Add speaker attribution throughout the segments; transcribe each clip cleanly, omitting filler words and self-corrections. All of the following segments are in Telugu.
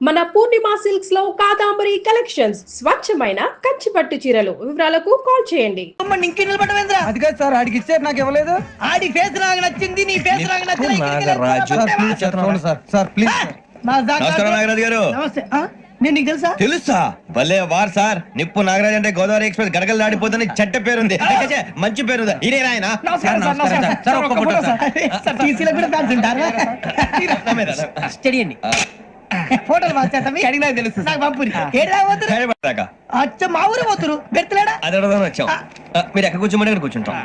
Speaker 1: మన పూర్ణిమ సిల్క్స్ లో కాదాంబరి కలెక్షన్స్ స్వచ్ఛమైన కంచి పట్టు చీరలు. వివరాలకు కాల్ చేయండి.
Speaker 2: ఇంకే నిలబడమేంద్రా?
Speaker 3: అది కాదు సార్, ఆడికి ఇచ్చారు, నాకు ఇవ్వలేదు.
Speaker 2: ఆడి ఫేస్ నాకు నచ్చింది, నీ ఫేస్ నాకు నచ్చింది.
Speaker 3: Sir please.
Speaker 4: నమస్కారం నాగరాజు గారు.
Speaker 2: నమస్తే. నేను నీకు తెలుసా?
Speaker 4: తెలుసా? భలే వార్ సార్. నిప్పు నాగరాజ్ అంటే గోదావరి ఎక్స్ప్రెస్ గడగలు దాడిపోతుంది, చెడ్డ పేరుంది, మంచి పేరుంది. ఇదే ఆయన
Speaker 2: నమస్కారం సార్, నమస్కారం సార్. ఒక్క ఫోటో సార్. టీసీలో కూడా ఫ్యాన్స్ ఉంటారా? స్టడీ అండి. ఫోటోలు మార్చేస్తాం, మీకు అడిగినా తెలుసు. నాకు పంపుని ఏడా పోతురు? అచ్చ మా ఊరు పోతురు. బెర్తలేడా?
Speaker 4: అది వచ్చాం. మీరు ఎక్కడ కూర్చోమని అక్కడ కూర్చుంటాం.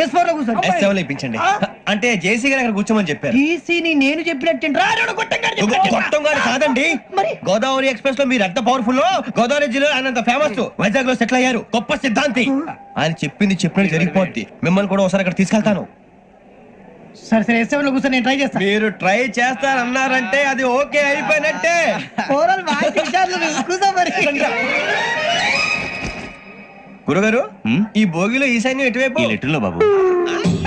Speaker 2: S4 లో కూర్చోండి.
Speaker 4: S7 ఇప్పించండి. అంటే జేసీ గారు అక్కడ కూర్చోమని చెప్పారు.
Speaker 2: టీసీని నేను చెప్పినట్టు
Speaker 4: గొట్టం గారు కాదండి, గోదావరి ఎక్స్ప్రెస్ లో మీరు ఎంత పవర్ఫుల్, గోదావరి జిల్లా ఆయన ఫేమస్, వైజాగ్ లో సెటిల్ అయ్యారు, గొప్ప సిద్ధాంతి. ఆయన చెప్పింది చెప్పినట్టు జరిగిపోద్ది. మిమ్మల్ని కూడా ఒకసారి అక్కడ తీసుకెళ్తాను.
Speaker 2: సరే సరే, S7 లో కూర్చొని నేను ట్రై చేస్తాను.
Speaker 4: మీరు ట్రై చేస్తారన్నారంటే అది ఓకే అయిపోయినట్టే. గురుగారు, ఈ భోగిలో ఈశాన్యం ఎటువైపు?
Speaker 5: లెటర్లో బాబు.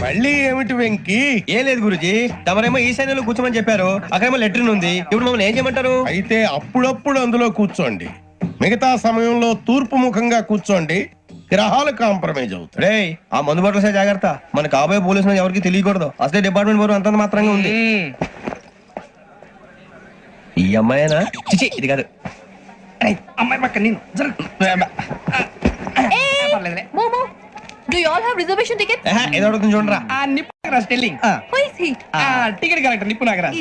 Speaker 4: మళ్ళీ ఏమిటి వెంకి? ఏం లేదు గురుజీ, తమరేమో ఈశాన్యంలో కూర్చోమని చెప్పారు, అక్కడేమో లెటర్ ఉంది. ఇప్పుడు మమ్మల్ని ఏం చేయమంటారు?
Speaker 5: అయితే అప్పుడప్పుడు అందులో కూర్చోండి, మిగతా సమయంలో తూర్పు ముఖంగా కూర్చోండి. గ్రహాలు కాంప్రమైజ్ అవుతాయి.
Speaker 4: రే, ఆ మందు బట్టలసే జాగ్రత్త. మన కాబోయే పోలీసులు ఎవరికి తెలియకూడదు. అసలే డిపార్ట్మెంట్ బోర్ అంతంత మాత్రంగా ఉంది. ఈ అమ్మాయినా? చిచి, ఇది కాదు.
Speaker 2: అమ్మాయి పక్క నేను.
Speaker 6: Momo, do you all have reservation tickets?
Speaker 4: ఏదో అడుగుతుంది చూడరా.
Speaker 2: నిప్పు Nagaraj telling.
Speaker 6: Who is he?
Speaker 2: Ticket correct, నిప్పు నాగరాజ్.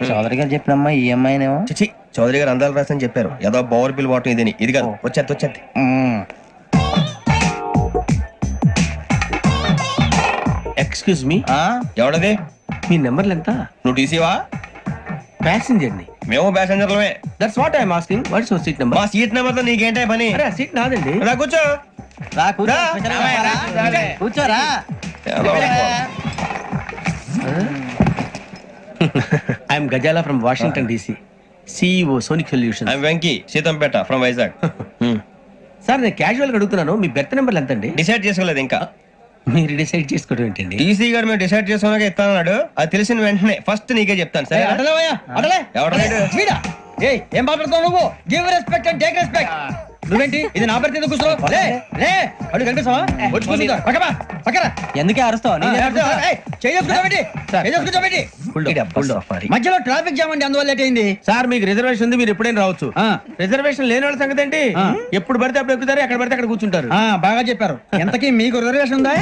Speaker 3: చౌదరి గారు చెప్పినమ్మా ఈ అమ్మాయినేమో.
Speaker 4: చిచి, చౌదరి గారు అందాలు రాసని చెప్పారు. ఏదో బోర్ బిల్ వాటం ఇదని. ఇది కాదు, వచ్చేది.
Speaker 5: Excuse me,
Speaker 4: ఎవడది?
Speaker 5: మీ నెంబర్లు ఎంత?
Speaker 4: నువ్వు టీసీవా?
Speaker 5: ప్యాసింజర్ ని.
Speaker 4: మేము ప్యాసెంజర్లమే.
Speaker 5: That's what I'm asking. What's your seat number?
Speaker 4: మా సీట్ నెంబర్ తో నీకేంటే పని?
Speaker 5: అరే సీట్ నాదండి.
Speaker 4: రా కూర్చో.
Speaker 2: కూర్చోరా.
Speaker 5: I'm Ghazala from Washington DC, CEO Sonic Solution.
Speaker 4: I'm Venky, Seethampeta from Vizag.
Speaker 5: Sir నేను క్యాజువల్ గా అడుగుతున్నాను, మీ బెర్త్ నెంబర్లు ఎంత అండి?
Speaker 4: డిసైడ్ చేసుకోలేదు ఇంకా.
Speaker 5: మీరు డిసైడ్ చేసుకోవడం ఏంటండి?
Speaker 4: టీసీ గారు మేము డిసైడ్ చేసుకున్నాక ఇస్తానన్నాడు. అది తెలిసిన వెంటనే ఫస్ట్ నీకే చెప్తాను. సరే?
Speaker 3: ఏం మాట్లాడుతావు నువ్వు? Give respect and take respect. నువ్వేంటి ఇది నా పరిస్థితి? ఎందుకు కూర్చో? లే అడుగు కనిపిస్తావా? వచ్చి కూర్చుంటా. పక్కరా. ఎందుకే అరుస్తావు? మధ్యలో ట్రాఫిక్ జామ్ అండి, అందువల్ల లేట్ అయింది.
Speaker 5: సార్ మీకు రిజర్వేషన్ ఉంది, మీరు ఎప్పుడైనా రావచ్చు. రిజర్వేషన్ లేని వాళ్ళ సంగతి ఏంటి? ఎప్పుడు పడితే అప్పుడు ఎక్కుతారు, ఎక్కడ పడితే అక్కడ కూర్చుంటారు.
Speaker 3: బాగా చెప్పారు. ఎంతకీ మీకు రిజర్వేషన్ ఉందా?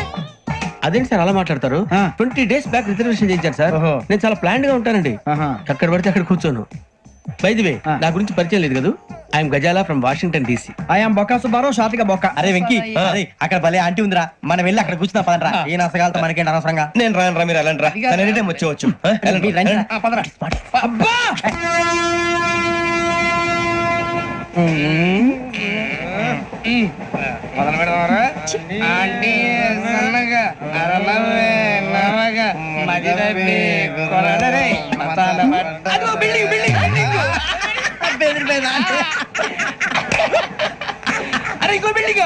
Speaker 5: అదేంటి సార్ అలా మాట్లాడతారు? 20 days బ్యాక్ రిజర్వేషన్ చేయించారు సార్. నేను చాలా ప్లాన్డ్ గా ఉంటానండి, అక్కడ పడితే అక్కడ కూర్చోను. బై ది వే, నా గురించి పరిచయం లేదు కదా. I'm Ghazala from Washington DC.
Speaker 3: I'm Bokka Subbarao, షార్ట్గా బొక్క. అరే వెంకీ, అక్కడ భలే ఆంటీ ఉందిరా, మనం వెళ్ళి అక్కడ కూర్చున్నా పదరా. ఏ నసగాలతో మనకేంటి అనవసరంగా.
Speaker 4: నేను రాను రా, మీరు వెళ్ళండి రా. ఎనీ టైం వచ్చేవచ్చు.
Speaker 2: అబ్బా మొదలు పెడదామరా? ఆంటీ సన్నగా అరలవే నవగా మదిరపి కొరడరే మతాల పట్ట. అదో బిల్డింగ్ బిల్డింగ్ బిల్డింగ్. బెదిరిపోయింది ఆంటీ. అరే ఇంకో బిల్డింగ్.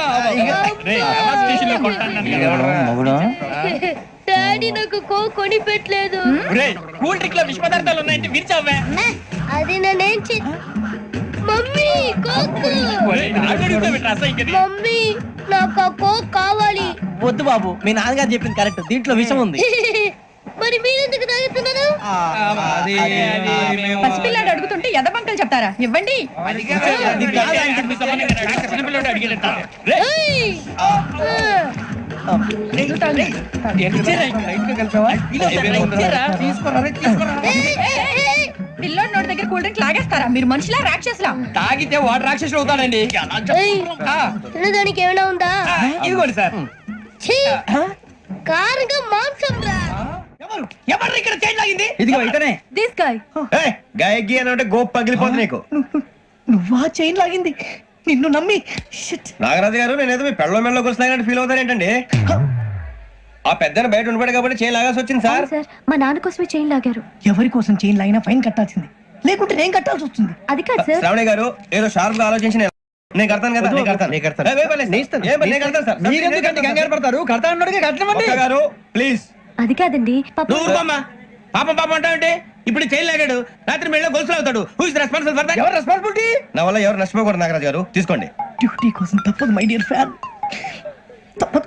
Speaker 6: డాడీ నాకు కోక్ కొని పెట్టలేదు.
Speaker 2: కూల్ డ్రింక్ లో విష పదార్థాలు ఉన్నాయంటే విరిచావే.
Speaker 6: అది నేనేం మమ్మీ కోక్. మమ్మీ నాకు ఆ కోక్ కావాలి.
Speaker 3: వద్దు బాబు, మీ నాన్నగారు చెప్పింది కరెక్ట్, దీంట్లో విషయం ఉంది.
Speaker 6: మరి మీరెందుకు తాగుతున్నారు?
Speaker 7: పసిపిల్లాడు అడుగుతుంటే ఎదబంకలు చెప్తారా? ఇవ్వండి. పిల్లోడి నోటి దగ్గర కూల్ డ్రింక్ లాగేస్తారా? మీరు మనుషులా రాక్షసులా?
Speaker 2: తాగితే వాడు రాక్షసుడు అవుతాడండి.
Speaker 6: తినడానికి ఏమైనా ఉందా?
Speaker 2: ఇదిగోండి సార్.
Speaker 6: కారంగా మాంసం రా.
Speaker 2: ఎవరు ఇక్కడ చైన్ లాగింది?
Speaker 3: ఇదిగో ఇతనే.
Speaker 6: This guy.
Speaker 4: గాయకి అని అంటే గోప్ పగిలిపోతుంది నీకు.
Speaker 2: నువ్వా చైన్ లాగింది? నిన్ను నమ్మి.
Speaker 4: నాగరాజు గారు, నేనేదో మీ పెళ్ళ మెళ్ళ గురిసినట్టు ఫీల్ అవుతారేంటండి? ఆ పెద్దని బయట ఉండిపోయాడు కాబట్టి చైన్ లాగాల్సి వచ్చింది సార్.
Speaker 6: మా నాన్న కోసమే చైన్ లాగారు.
Speaker 2: ఎవరి కోసం చైన్ లాగినా ఫైన్ కట్టాల్సింది, లేకుంటే నేను కట్టాల్సి వస్తుంది.
Speaker 6: అది కాదు సార్.
Speaker 4: శ్రావణి గారు ఏదో షార్ప్ గా ఆలోచించి నేను కడతాను కదా.
Speaker 3: మీరెందుకంటే కంగారు పడతారు? కడతా అన్నాడుగా, కట్టమండి.
Speaker 4: గారు ప్లీజ్.
Speaker 6: అది కాదండి
Speaker 5: పాపం పాపం అంటావంటే ఇప్పుడు చైన్ లాగాడు, రాత్రి మెళ్ళ గొలుసులు అవుతాడు. Who is responsible for that?
Speaker 2: ఎవరు రెస్పాన్సిబిలిటీ?
Speaker 4: నా వల్ల ఎవరు నష్టపోకూడదు నాగరాజు గారు, తీసుకోండి.
Speaker 2: డ్యూటీ కోసం తప్పదు మై డియర్ ఫ్యాన్, తప్పదు.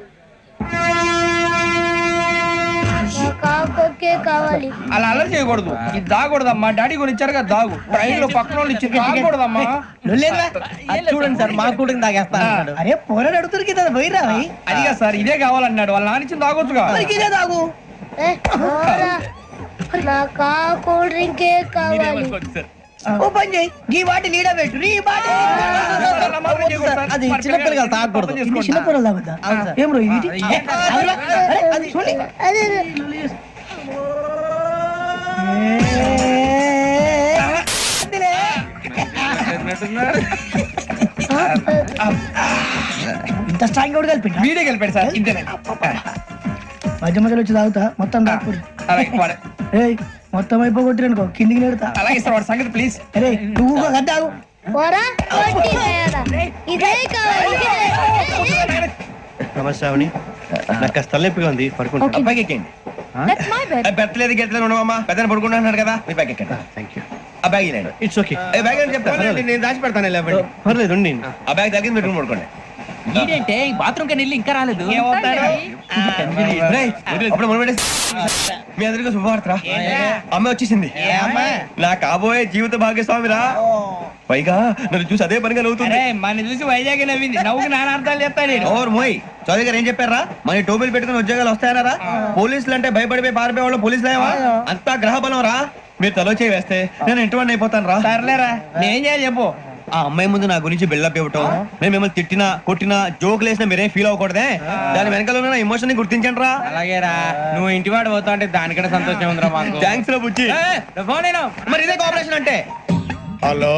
Speaker 6: కావాలి
Speaker 3: అలా అల్లరి చేయకూడదు. ఇది దాగకూడదమ్మా. డాడీ కొని ఇచ్చారు కదా దాగు. ట్రైన్ లో పక్కన వాళ్ళు ఇచ్చి దాగకూడదమ్మా.
Speaker 2: లొల్లేదురా? అది చూడండి సార్, మా కూడా తాగేస్తా. అరే పోరాడు అడుగుతారు కదా, పోయిరా భయ్.
Speaker 3: అదిగా సార్, ఇదే కావాలన్నాడు. వాళ్ళ నాన్న ఇచ్చింది తాగొచ్చుగా.
Speaker 2: మరి ఇదే తాగు.
Speaker 6: నాకు కూల్ డ్రింకే కావాలి.
Speaker 2: ఓ పని చేయి, ఈ వాటి లీడ పెట్టు, ఈ వాటి. అది చిన్నపిల్లలు కదా, తాగకూడదు. ఇది చిన్నపిల్లలు తాగుతా. ఏం రో ఇది? అరే, అది చూడండి.
Speaker 6: అదే
Speaker 2: ఇంత స్ట్రాంగ్ కూడా కలిపి
Speaker 3: వీడే గెలిపాడు సార్. ఇంతేనే.
Speaker 2: మధ్య మధ్యలో వచ్చి తాగుతా, మొత్తం తాగకూడదు.
Speaker 3: అలాగే వాడు-
Speaker 2: ఏయ్, మొత్తం అయిపోగొట్టిరనుకో కిందికి నేడుతా.
Speaker 3: అలాగే సార్ వాడి సంగతి ప్లీజ్.
Speaker 2: అరే నువ్వు కద్దాగు.
Speaker 6: పోరా కొట్టి తయారా. ఇదే కావాలి ఇదే.
Speaker 4: నమస్తే శ్రావణి, నాకు కాస్త తలెప్పిగా ఉంది, పడుకుంటా.
Speaker 6: Okay.
Speaker 4: అబ్బాయికి ఎక్కండి.
Speaker 6: That's my bed.
Speaker 4: పెట్టలేదు గెట్టలేదు ఉండవమ్మా, పెద్దని పడుకుంటున్నాడు కదా, మీ బ్యాగ్ ఎక్కండి.
Speaker 5: Thank you.
Speaker 4: ఆ బ్యాగ్ ఇలాండి.
Speaker 5: It's okay.
Speaker 4: బ్యాగ్ అని చెప్తాను,
Speaker 5: నేను దాచి పెడతాను. లేవండి, పర్లేదు ఉండి.
Speaker 4: ఆ బ్యాగ్ తగ్గింది పెట్టుకుని పడుకోండి.
Speaker 3: ఏంటంటే బాత్రూమ్ కని వెళ్ళి ఇంకా రాలేదు.
Speaker 4: రేయ్, అప్పుడు మొదలు పెట్టేసి. మీ అందరికీ శుభవార్తరా, అమ్మాయి వచ్చేసింది. నా కాబోయే జీవిత భాగ్యస్వామిరా. పైగా నన్ను చూసి అదే పనిగా నవ్వుతుంది.
Speaker 3: మన చూసి వైజాగ్ నవ్వింది. నవ్వుకి నాన్న అర్థాలు చెప్తాడు.
Speaker 4: ఓర్ మోయ్, చౌదరి గారు ఏం చెప్పారా? మన టోబీలు పెట్టుకుని ఉద్యోగాలు వస్తాయనరా? పోలీసులు అంటే భయపడిపోయి పారిపోయే వాళ్ళు పోలీసులు ఏవా? అంతా గ్రహ బలం రా. మీరు తలో చేయి వేస్తే నేను ఇంటివాడిని అయిపోతాను రా.
Speaker 3: సర్లేరా, నేనేం చేయాలి చెప్పు.
Speaker 4: ఆ అమ్మాయి ముందు నా గురించి బిల్డప్ ఇవ్వటం, నేను మిమ్మల్ని తిట్టినా కొట్టినా జోకులు వేసినా మీరేం ఫీల్ అవ్వకూడదే. దాని వెనకాల ఉన్న ఎమోషన్ ని గుర్తించండి రా.
Speaker 3: అలాగేరా, నువ్వు ఇంటి వాడు పోతా అంటే దానికంటే సంతోషం ఉందిరా మాకు.
Speaker 4: థ్యాంక్స్ రా బుజ్జి.
Speaker 3: ఫోన్ అయినా
Speaker 4: మరి ఇదే కోఆపరేషన్ అంటే.
Speaker 8: హలో,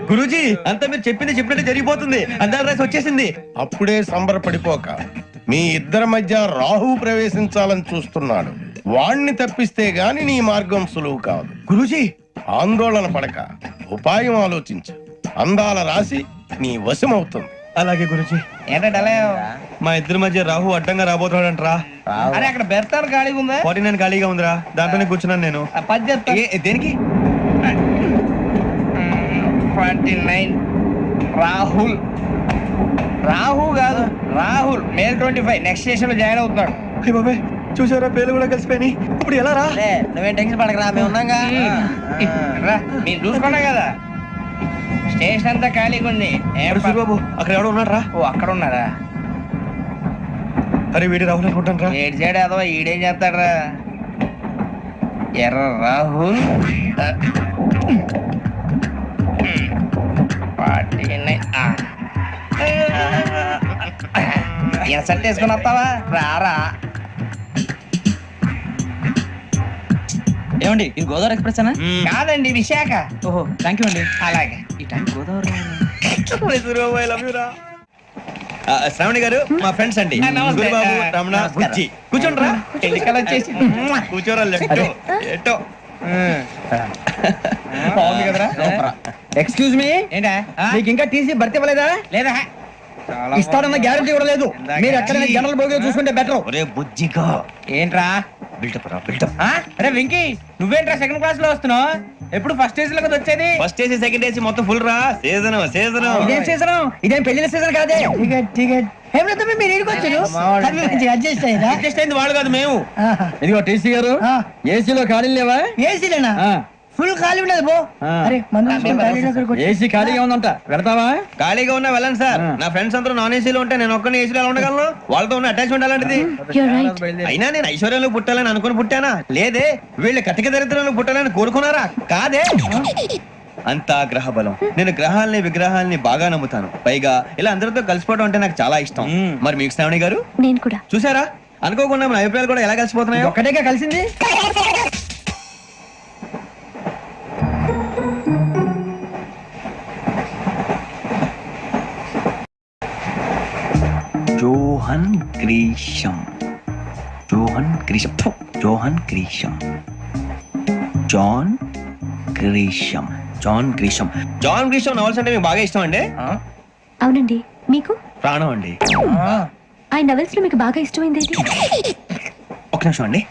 Speaker 4: గురూజీ, అంతా మీరు చెప్పింది చెప్పినట్టు జరిగిపోతుంది. అందాల రైస్ వచ్చేసింది.
Speaker 8: అప్పుడే సంబరపడిపోక. మీ ఇద్దరి మధ్య రాహు ప్రవేశించాలని చూస్తున్నాడు. వాణ్ణి తప్పిస్తే గాని నీ మార్గం సులువు కాదు.
Speaker 4: గురూజీ,
Speaker 8: ఆందోళన పడక, ఉపాయం ఆలోచించు. అందాల రాశి నీ వశమవుతుంది.
Speaker 4: అలాగే గురూజీ.
Speaker 3: ఏంటంటే
Speaker 4: మా ఇద్దరి మధ్య రాహు అడ్డంగా రాబోతున్నాడంట్రా.
Speaker 3: అరే అక్కడ బెర్తాను ఖాళీగా ఉందా?
Speaker 4: 49 ఖాళీగా ఉందిరా, దాంట్లోనే కూర్చున్నాను నేను.
Speaker 3: పది చెప్తా.
Speaker 4: దేనికి?
Speaker 3: 49 రాహుల్. రాహు కాదు, రాహుల్. మే 25 నెక్స్ట్ స్టేషన్ లో జాయిన్ అవుతున్నాడు.
Speaker 4: అయ్య బాబాయ్, చూసారా పేర్లు కూడా కలిసిపోయినాయి. ఇప్పుడు ఎలా రా?
Speaker 2: నువ్వేం టెన్షన్ పడకరా, మేము ఉన్నాగా.
Speaker 3: రా, మీరు చూసుకున్నా కదా స్టేషన్ అంతా ఖాళీగా ఉంది.
Speaker 4: బాబు, అక్కడ ఎవడో ఉన్నాడు రా.
Speaker 3: ఓ అక్కడ ఉన్నారా?
Speaker 4: అరే వీడి రాహుల్ అనుకుంటాను రా.
Speaker 3: ఏడు సైడ్ అదో ఈడేం చేస్తాడరా? ఎర్ర రాహుల్. 49. ఇన్సల్ట్ వేసుకుని వస్తావా? రారా.
Speaker 9: ఏమండి ఇది గోదావరి ఎక్స్ప్రెస్ అనా?
Speaker 3: కాదండి, విశాఖ.
Speaker 9: ఓహో థ్యాంక్ యూ అండి.
Speaker 3: అలాగే.
Speaker 9: ఈ టైం గోదావరి
Speaker 4: శ్రావణి గారు మా ఫ్రెండ్స్ అండి.
Speaker 3: నమస్తే.
Speaker 4: గురుబాబు, రమణ, బుజ్జి. కూర్చోండి రా.
Speaker 3: ఎన్నికలు వచ్చేసి
Speaker 4: కూర్చోరా. లెట్టో ఎట్టో.
Speaker 3: బాగుంది కదరా?
Speaker 9: ఎక్స్క్యూజ్ మీ,
Speaker 3: ఏంటా?
Speaker 9: మీకు ఇంకా టీసీ భర్తీ ఇవ్వలేదా?
Speaker 3: లేదా
Speaker 9: ఇస్తాడన్న గ్యారంటీ కూడా లేదు. మీరు ఎక్కడైనా జనరల్ బోగిలో చూసుకుంటే బెటర్.
Speaker 4: ఒరే బుజ్జిగా,
Speaker 3: ఏంట్రా?
Speaker 4: బిల్డప్ రా, బిల్డప్.
Speaker 3: అరే వెంకీ, నువ్వేంట్రా సెకండ్ క్లాస్ లో వస్తున్నావు? ఎప్పుడు ఫస్ట్ ఏజ్ లో కదా వచ్చేది?
Speaker 4: ఫస్ట్ ఏసీ సెకండ్ ఏసీ మొత్తం ఫుల్ రా. Season season.
Speaker 9: ఇదేం సీజన్? ఇదేం పెళ్లిన సీజన్ కాదే.
Speaker 2: టికెట్ టికెట్ ఏం లేదు, మీరు ఇక్కడికి వచ్చారు. అడ్జస్ట్ అయ్యారా?
Speaker 4: అడ్జస్ట్ అయింది వాళ్ళు కాదు, మేము.
Speaker 9: ఇదిగో టీసీ గారు, ఏసీలో ఖాళీ లేవా?
Speaker 2: ఏసీలేనా?
Speaker 9: ఆ.
Speaker 2: ఫుల్ ఖాళీ ఉండదు బో.
Speaker 9: ఆ.
Speaker 2: అరే మన దగ్గరకు వచ్చి.
Speaker 9: ఏసీ ఖాళీగా ఉందంట, పెడతావా?
Speaker 4: ఖాళీగా ఉన్నా వెళ్ళండి సార్. నా ఫ్రెండ్స్ అందరూ నాన్ ఏసీలో ఉంటే నేను ఒక్కనే ఏసీలో ఎలా ఉండగలను? వాళ్ళతో ఉన్న అటాచ్మెంట్ అలాంటిది.
Speaker 6: You're right.
Speaker 4: అయినా నేను ఐశ్వర్యంలో పుట్టాలని అనుకుని పుట్టానా? లేదే. వీళ్ళు కటిక దరిద్రంలో పుట్టాలని కోరుకున్నారా? కాదే. అంతా గ్రహ బలం. నేను గ్రహాలని విగ్రహాలని బాగా నమ్ముతాను. పైగా ఇలా అందరితో కలిసిపోవడం అంటే నాకు చాలా ఇష్టం. మరి మీకు శ్రావణి గారు
Speaker 6: నేను కూడా.
Speaker 4: చూసారా, అనుకోకుండా మన అభిప్రాయాలు కూడా ఎలా కలిసిపోతున్నాయో.
Speaker 9: ఒక్కటేగా కలిసింది.
Speaker 10: Johan Grisham. Johan Grisham. Johan Grisham. John Grisham. John Grisham.
Speaker 4: John Grisham novels అంటే మీకు బాగా ఇష్టం అండి?
Speaker 6: అవునండి, మీకు?
Speaker 4: ప్రాణం అండి.
Speaker 6: ఆ నవెల్స్ లో మీకు బాగా ఇష్టమైంది ఏది?
Speaker 4: ఒక నిమిషం అండి.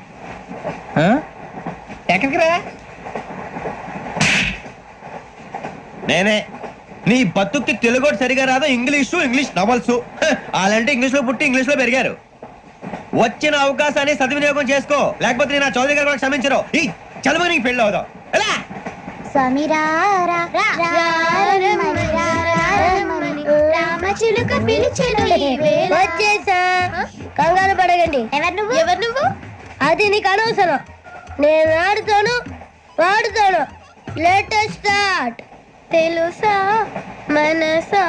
Speaker 3: ఎక్కడికి రా?
Speaker 4: నేనే. నీ బతుక్కి తెలుగు ఒకటి సరిగా రాదు, ఇంగ్లీష్ నవల్స్. అలాంటి ఇంగ్లీష్ లో పుట్టి ఇంగ్లీష్ లో పెరిగారు. వచ్చిన అవకాశాన్ని సద్వినియోగం చేసుకో, లేకపోతే నేను నా చౌదరి గారు కూడా క్షమించరు. ఈ చదువు నీకు పెళ్ళి అవుదాం. ఎలా?
Speaker 11: వచ్చేసా, కంగారు పడగండి. ఎవరు నువ్వు? అది నీకు అనవసరం. నేను ఆడుతాను, వాడుతాను. Latest start. తెలుసా మనసా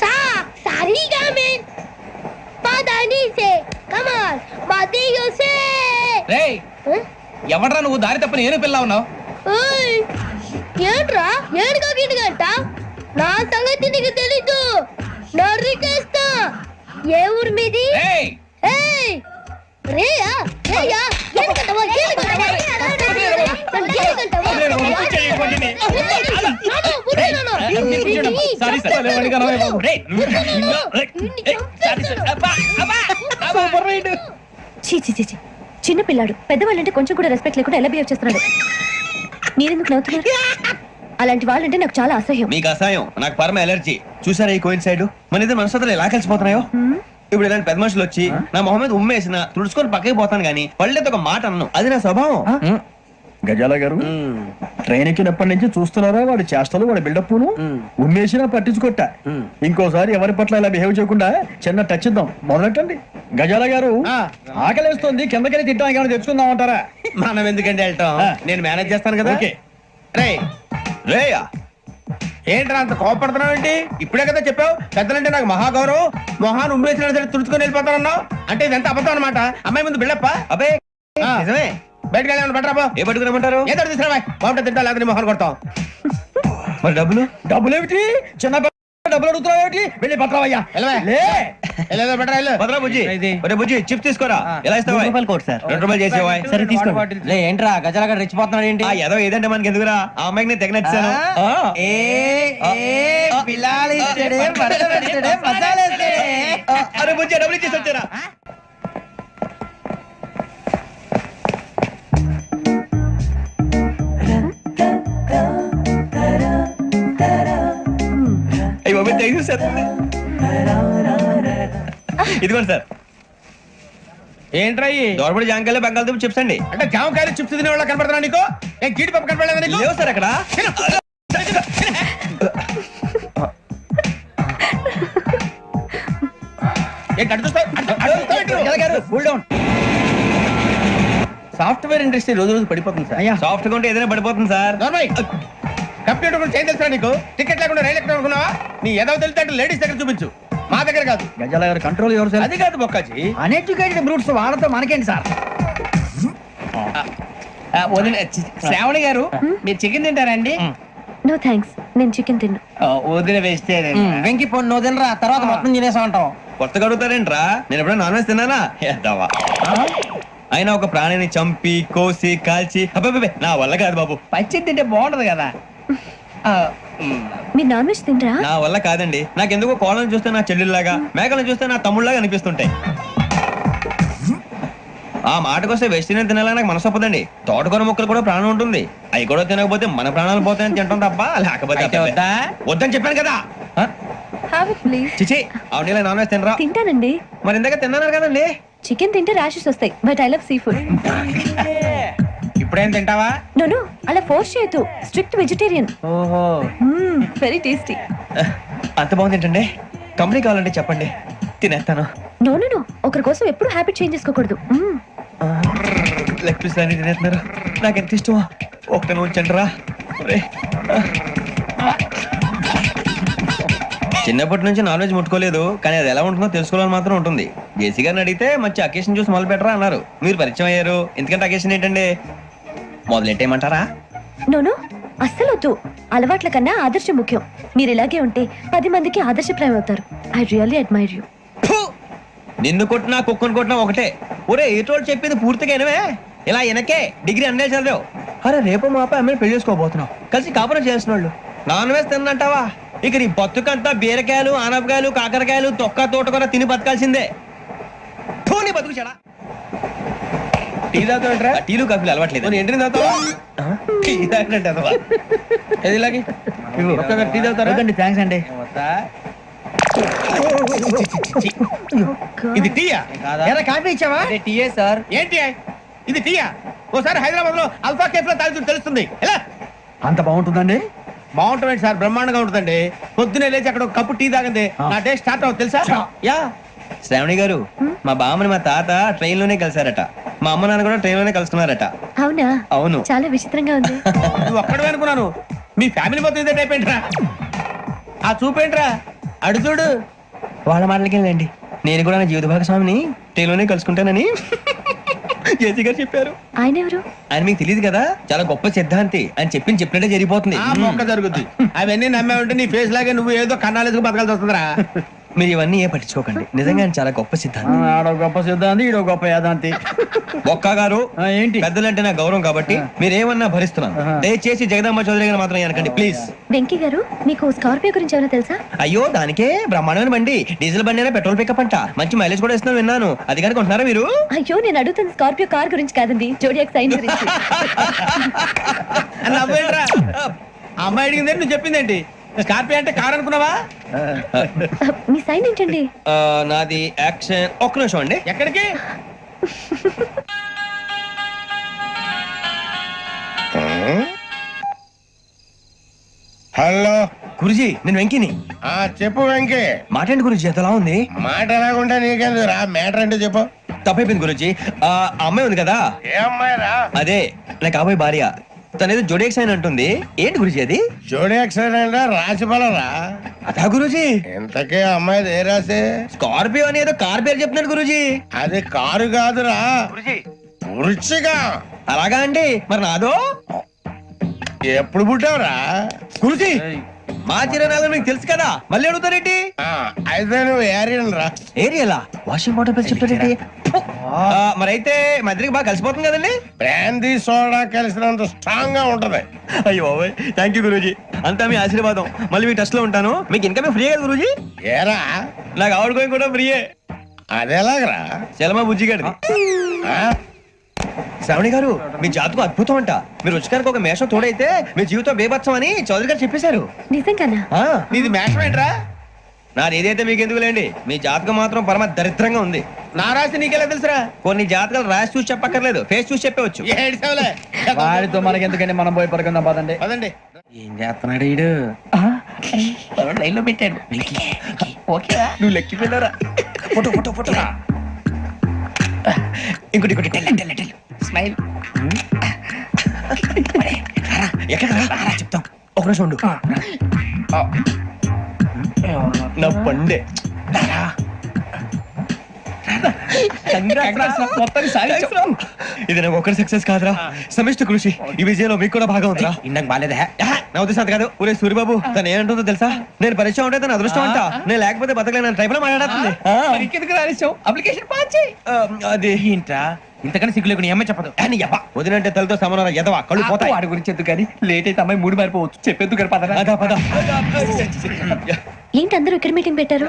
Speaker 11: సా సారీగా మీన్ పదని సే కమాన్ మదియో సే.
Speaker 3: రేయ్ ఎవడ్రా నువ్వు? దారి తప్ప నేను పిల్ల ఉన్నావు.
Speaker 11: ఓయ్ ఏంట్రా ఏడుగా గిడుగంట? నా సంగతి నీకు తెలీదు. నరికేస్తా. ఏ ఊరు మీది?
Speaker 3: రేయ్
Speaker 11: ఏయ్ రేయా రేయా ఏడుగంటవా ఏడుగంటవా
Speaker 3: సారీ సార్.
Speaker 6: చీ చీ చీ చీ. చిన్న పిల్లాడు పెద్దవాళ్ళంటే కొంచెం కూడా రెస్పెక్ట్ లేకుండా ఎలా బిహేవ్ చేస్తున్నాడు. మీరెందుకు నవ్వుతున్నారు? అలాంటి వాళ్ళంటే నాకు చాలా అసహ్యం.
Speaker 4: మీకు అసహాయం, నాకు పరమ ఎలర్జీ. చూసారా ఈ కోయిన్ సైడ్? మన ఇద్దరు మనస్తత్వాలు ఎలా కలిసిపోతున్నాయో. ఇప్పుడు ఇలాంటి పెద్ద మనుషులు వచ్చి నా మొహం మీద ఉమ్మేసిన తుడుచుకొని పక్కకి పోతాను గానీ పళ్ళేతో ఒక మాట అన్ను. అది నా స్వభావం.
Speaker 9: గజాల గారు ట్రైన్ ఎక్కినప్పటి నుంచి చూస్తున్నారా వాడి చేష్టలు, వాడి బిల్డప్ను. ఉమ్మేసినా పట్టించుకోట. ఇంకోసారి ఎవరి పట్ల ఇలా బిహేవ్ చేయకుండా చిన్న టచ్ ఇద్దాం. మొదలెట్టండి. గజాల గారు ఆకలేస్తుంది, కిందకెళ్ళి తింటానికి ఏమైనా తెచ్చుకుందాం అంటారా?
Speaker 4: మనం ఎందుకంటే వెళ్తాం, నేను మేనేజ్ చేస్తాను కదా. రేయా
Speaker 3: ఏంట్రా అంత కోపడుతున్నావు ఏంటి? ఇప్పుడే కదా చెప్పావు పెద్దలంటే నాకు మహాగౌరవం, మొహాన్ని ఉమ్మేసిన సరే తుడుచుకొని వెళ్ళిపోతానన్నావు. అంటే ఇదంతా అబద్ధం అనమాట. అమ్మాయి ముందు బిళ్ళప్ప.
Speaker 4: అబ్బే నిజమే.
Speaker 3: బయటకు వెళ్ళి బెటరా.
Speaker 4: ఏ పట్టుకురమ్మంటారు?
Speaker 3: ఏదో తీసుకురా బాగుంటుంది. తింటా లేదా మొహాన్ని కొడతాం.
Speaker 4: మరి డబ్బులు?
Speaker 9: డబ్బులు ఏమిటి? చిన్న డబ్బులు అడుగుతున్నావు ఏమిటి? వెళ్ళి పట్టరావయ్యా.
Speaker 3: బెటరా వెళ్ళు.
Speaker 4: భద్రా బుజ్జి, ఒరే బుజ్జి చిప్స్ తీసుకోరా. ఎలా ఇస్తావా?
Speaker 2: Court sir.
Speaker 4: 2 రూపాయలు చేసేవా?
Speaker 2: సరే తీసుకోండి.
Speaker 3: ఏంట్రా గజాలగా రెచ్చిపోతున్నాడు ఏంటి?
Speaker 4: ఏదో ఏదంటే మనకి ఎందుకురా, ఆ అమ్మాయికి నేను తెగ నచ్చాను. అరే బుజ్జి డబ్బులు ఇచ్చేసి వచ్చారా? ఇదిగోండి సార్.
Speaker 3: ఏంట్రా
Speaker 4: దోరబడి జాంకాయలు బంగాళదుంప చిప్స్ అండి.
Speaker 3: అంటే జామకాయలు చిప్స్ తినే వాళ్ళ కనపడుతున్నా నీకు? ఏం జీడిపప్పు కనపడలేదా నీకు?
Speaker 4: లేవు సార్ అక్కడ.
Speaker 3: సాఫ్ట్వేర్ ఇండస్ట్రీ రోజు రోజు పడిపోతుంది సార్.
Speaker 4: సాఫ్ట్ గా ఉంటే ఏదైనా పడిపోతుంది సార్.
Speaker 3: కంప్యూటర్ గురించి ఏం తెలుసా నీకు? టికెట్ లేకుండా రైలు ఎక్కడ అనుకున్నావా? నీ ఏదో తెలితే అంటే లేడీస్ దగ్గర చూపించు, మా దగ్గర కాదు.
Speaker 9: గజాల గారు కంట్రోల్ ఎవరు సార్?
Speaker 3: అది కాదు బొక్కాజీ.
Speaker 2: అన్ఎడ్యుకేటెడ్ బ్రూట్స్ వాళ్ళతో మనకేంటి సార్?
Speaker 3: శ్రావణి గారు మీరు చికెన్ తింటారండి?
Speaker 6: నో థ్యాంక్స్, నేను చికెన్ తిన్నా.
Speaker 3: వదిన వేస్తే
Speaker 2: వెంకి పొన్ను నువ్వు తినరా, తర్వాత మొత్తం తినేసా ఉంటాం.
Speaker 4: కొత్తగా అడుగుతారేంట్రా? నేను ఎప్పుడైనా నాన్ వెజ్ తిన్నానా? ఎద్దావా. అయినా ఒక ప్రాణిని చంపి కోసి కాల్చి అబ్బే నా వల్ల కాదు బాబు.
Speaker 2: పచ్చి తింటే బాగుంటది కదా.
Speaker 6: మీరు నాన్ వెజ్ తినరా?
Speaker 4: నా వల్ల కాదండి. నాకెందుకో కోళ్ళని చూస్తే నా చెల్లెల్లాగా, మేకలను చూస్తే నా తమ్ముళ్ళగా అనిపిస్తుంటాయి. ఆ మాటకొస్తే వెస్టిరియన్ తినాలని నాకు మనసు ఒప్పదండి. తోటకూర మొక్కలు కూడా ప్రాణం ఉంటుంది. అవి కూడా తినకపోతే మన ప్రాణాలు పోతాయని తింటాం తప్ప లేకపోతే వద్దని చెప్పాను కదా.
Speaker 6: Have it please.
Speaker 4: చిచి అవునీ నాన్ వెజ్ తినరా?
Speaker 6: తింటానండి.
Speaker 4: మరి ఇందాక తిన్నాను కదండి.
Speaker 6: చికెన్ తింటే ర్యాషెస్ వస్తాయి, but I love sea food.
Speaker 3: ఇప్పుడేం తింటావా?
Speaker 6: నో అలా ఫోర్స్ చేయొద్దు. Strict vegetarian.
Speaker 3: ఓహో
Speaker 6: వెరీ టేస్టీ.
Speaker 4: అంత బాగుంది ఏంటండి? కంపెనీ కావాలంటే చెప్పండి, తినేస్తాను.
Speaker 6: నో ఒకరి కోసం ఎప్పుడు హ్యాబిట్ చేంజ్ చేసుకోకూడదు.
Speaker 4: లెగ్ పీస్ అన్ని తినేస్తున్నారు. నాకు ఎంత ఇష్టమో ఒకటే ఉంచండిరా. చిన్నప్పటి నుంచి నాన్ వెజ్ ముట్టుకోలేదు, కానీ అది ఎలా ఉంటుందో తెలుసుకోవాలని మాత్రం ఉంటుంది. జేసీ గారిని అడిగితే మంచి అకేషన్ చూసి మొదలు పెట్టరా అన్నారు. మీరు పరిచయం అయ్యారు, ఎందుకంటే అకేషన్ ఏంటండి? మొదలెట్టేయమంటారా?
Speaker 6: నో అస్సలు వద్దు. అలవాట్ల కన్నా ఆదర్శం ముఖ్యం. మీరు ఇలాగే ఉంటే 10 మందికి ఆదర్శప్రాయం అవుతారు. I really admire you.
Speaker 4: నిన్ను కొట్టినా కుక్కను కొట్టినా ఒకటే. ఒరే ఏటోళ్ళు చెప్పింది పూర్తిగా వినవే. ఇలా వెనకే డిగ్రీ అన్నే చదివావు. అరే రేపు మా అబ్బాయి అమ్మాయిని పెళ్లి చేసుకోబోతున్నావు, కలిసి కాపురం చేసిన వాళ్ళు నాన్ వెజ్ తిన్నంటావా? ఇక నీ బతుకంతా బీరకాయలు, ఆనపకాయలు, కాకరకాయలు, తొక్క తోట కూడా తిని బతకాల్సిందే. నీ బతుకు చెడా.
Speaker 3: టీ తాగుతాంట్రా?
Speaker 4: టీలు కాఫీలు అలవాట్లేదు.
Speaker 3: ఏంటి తాగుతావా?
Speaker 4: టీ తాగినట్టు
Speaker 3: ఏది ఇలాగే ఒక్కగారు టీ తాగుతారా?
Speaker 2: థ్యాంక్స్ అండి.
Speaker 3: ఇది టీయా?
Speaker 2: ఎరా కాఫీ ఇచ్చావా?
Speaker 3: టీయే సార్. ఏంటి ఇది టీయా? ఓసారి హైదరాబాద్ లో అల్ఫా కేఫ్ లో తాగుతూ తెలుస్తుంది. ఎలా
Speaker 9: అంత బాగుంటుందండి?
Speaker 3: బాగుంటుంది సార్, బ్రహ్మాండంగా ఉంటుందండి. పొద్దునే లేచి అక్కడ ఒక కప్పు టీ తాగింది నా డే స్టార్ట్ అవుతుంది తెలుసా? యా.
Speaker 4: శ్రావణి గారు, మా బామ్మని మా తాత ట్రైన్ లోనే కలిసారట. మా అమ్మ నాన్న కూడా ట్రైన్ లోనే కలుసుకున్నారట.
Speaker 6: అవునా?
Speaker 4: అవును.
Speaker 6: చాలా విచిత్రంగా ఉంది.
Speaker 3: నువ్వు ఒక్కడే అనుకున్నాను, మీ ఫ్యామిలీ మొత్తం ఇదే టైప్ ఏంట్రా? ఆ చూపేంట్రా అడు చూడు.
Speaker 4: వాళ్ళ మాటలకి వెళ్ళండి. నేను కూడా నా జీవిత భాగస్వామిని ట్రైన్ లోనే కలుసుకుంటానని జేసీ గారు చెప్పారు.
Speaker 6: ఆయన ఎవరు?
Speaker 4: ఆయన మీకు తెలియదు కదా, చాలా గొప్ప సిద్ధాంతి అని చెప్పినట్టే జరిగిపోతుంది.
Speaker 3: ఆ మొక్క జరుగుద్ది. అవన్నీ నమ్మే ఉంటే నీ ఫేస్ లాగే నువ్వు ఏదో కన్నాలేసుకు బతకాల్సి వస్తుందిరా.
Speaker 4: మీరు ఇవన్నీ ఏ పట్టించుకోకండి. నిజంగా ఆయన చాలా గొప్ప సిద్ధాంతి.
Speaker 9: ఆడో గొప్ప సిద్ధాంతి, ఈడో గొప్ప యాదాంతి.
Speaker 4: ఒక్క గారు,
Speaker 9: ఏంటి?
Speaker 4: పెద్దలంటే నా గౌరవం కాబట్టి మీరేమన్నా భరిస్తున్నాను. దయచేసి జగదాంబ చౌదరి గారు మాత్రం అనకండి ప్లీజ్.
Speaker 6: వెంకీ గారు, మీకు స్కార్పియో గురించి ఏమైనా తెలుసా?
Speaker 4: అయ్యో, దానికే బ్రహ్మాండమైన బండి. డీజిల్ బండి అయినా పెట్రోల్ పికప్ అంట. మంచి మైలేజ్ కూడా ఇస్తున్నాను విన్నాను. అది కానీ కొంటున్నారా మీరు?
Speaker 6: అయ్యో, నేను అడుగుతుంది స్కార్పియో కార్ గురించి కాదండి, జోడియాక్ సైన్ గురించి.
Speaker 3: నవ్వేంట్రా? ఆ అమ్మాయి అడిగిందేంటి, నువ్వు చెప్పిందేంటి? స్కార్పియో అంటే కార్ అనుకున్నావా?
Speaker 6: మీ సైన్ ఏంటండి?
Speaker 4: నాది యాక్షన్. ఒక్క నిమిషం అండి.
Speaker 3: ఎక్కడికి?
Speaker 8: హలో
Speaker 4: గురుజీ, నేను వెంకిని.
Speaker 8: చెప్పు వెంకీ.
Speaker 4: మాటండి గురుజీ, ఎంతలా ఉంది?
Speaker 8: మాట ఎలాగుంటా నీకెందుకు రా, మ్యాటర్ అంటే చెప్పు.
Speaker 4: తప్పైపోయింది గురుజీ. ఆ అమ్మాయి ఉంది కదా,
Speaker 8: ఏ అమ్మాయి రా?
Speaker 4: అదే నా కాబోయే భార్య. తనేదో జోడేక్స్ అని అంటుంది. ఏంటి గురుజీ అది?
Speaker 8: జోడి యాక్సిడెంట్ రాసి రా.
Speaker 4: అదా గురుజీ?
Speaker 8: ఇంతకే అమ్మాయిది ఏ రాసి?
Speaker 4: స్కార్పియో అని ఏదో కార్ పేరు చెప్తున్నాడు గురుజీ.
Speaker 8: అది కారు కాదురా, వృచ్చిగా.
Speaker 4: అలాగా అండి, మరి నాదో?
Speaker 8: ఎప్పుడు పుట్టావురా?
Speaker 4: గురుజీ, మా చిరనాలు మీకు తెలుసు కదా, మళ్ళీ అడుగుతారేంటి?
Speaker 8: అయితే నువ్వు ఏరియన్ రా.
Speaker 4: ఏరియలా? వాషింగ్ వాటర్ పేరు చెప్తారేంటి? మరైతే మా ఇద్దరికి బాగా కలిసిపోతుంది కదండి.
Speaker 8: బ్రాందీ సోడా కలిసినంత స్ట్రాంగ్ గా ఉంటది.
Speaker 4: అయ్యో థ్యాంక్ యూ గురూజీ, అంతా మీ ఆశీర్వాదం. మళ్ళీ మీ టచ్ లో ఉంటాను. మీకు ఇంకా ఫ్రీ కదా గురూజీ?
Speaker 8: ఏరా,
Speaker 4: నాకు ఆవిడ గోయింగ్ కూడా ఫ్రీయే.
Speaker 8: అదేలాగరా?
Speaker 4: చలమా బుజ్జి గారిది. శ్రావణి గారు, మీ జాతకం అద్భుతం అంట. మీరు రుచికారికి ఒక మేషం తోడైతే మీ జీవితం బేబత్సం అని చౌదరి గారు చెప్పేశారు.
Speaker 6: నిజంగానా?
Speaker 3: నీది మేషం ఏంట్రా?
Speaker 4: నాది ఏదైతే మీకు ఎందుకు లేండి, మీ జాతకం మాత్రం పరమ దరిద్రంగా ఉంది.
Speaker 3: నా రాసి నీకెలా తెలుసురా?
Speaker 4: కొన్ని జాతకాలు రాసి చూసి చెప్పక్కర్లేదు, ఫేస్ చూసి చెప్పవచ్చు.
Speaker 3: ఏడ్చావులే.
Speaker 9: వాడితో మనకి ఎందుకండి, మనం పోయి పడుకుందాం పదండి.
Speaker 3: పదండి.
Speaker 5: ఏం చేస్తున్నాడు ఈడు? లైన్ లో పెట్టాడు. ఓకేరా, నువ్వు లెక్కిపోయినారా?
Speaker 4: Photo photo photo. ఇంకోటి ఇంకోటి స్మైల్. ఎక్కడ చెప్తాం, ఒక నిమిషం ఉండు. నా పండే ఇది నాకు ఒకరి సక్సెస్ కాదురా, సమిష్టి కృషి. ఈ విజయంలో మీకు కూడా భాగం ఉందిరా.
Speaker 5: ఇందాక బాగాలేదా?
Speaker 4: నా ఉద్దేశం అది కాదు. ఊరే సూరిబాబు, తను ఏమంటుందో తెలుసా? నేను పరిచయం ఉంటే తన అదృష్టం అంట. నేను లేకపోతే బతకలేను టైప్ లో మాట్లాడుతుంది.
Speaker 5: అప్లికేషన్ పాస్ చేయి.
Speaker 4: అది
Speaker 5: ఏంట్రా ఇంతకన్నా సిగ్గు లేకుండా ఏమై చెప్పదు.
Speaker 4: వదినంటే తలతో సమానం ఎదవా, కళ్ళు పోతాయి.
Speaker 5: వాడి గురించి ఎందుకు కానీ, లేట్ అయితే అమ్మాయి మూడు మారిపోవచ్చు. చెప్పేందుకు కానీ పద.
Speaker 4: అదా పద.
Speaker 6: ఏంటి అందరూ ఇక్కడ మీటింగ్ పెట్టారు?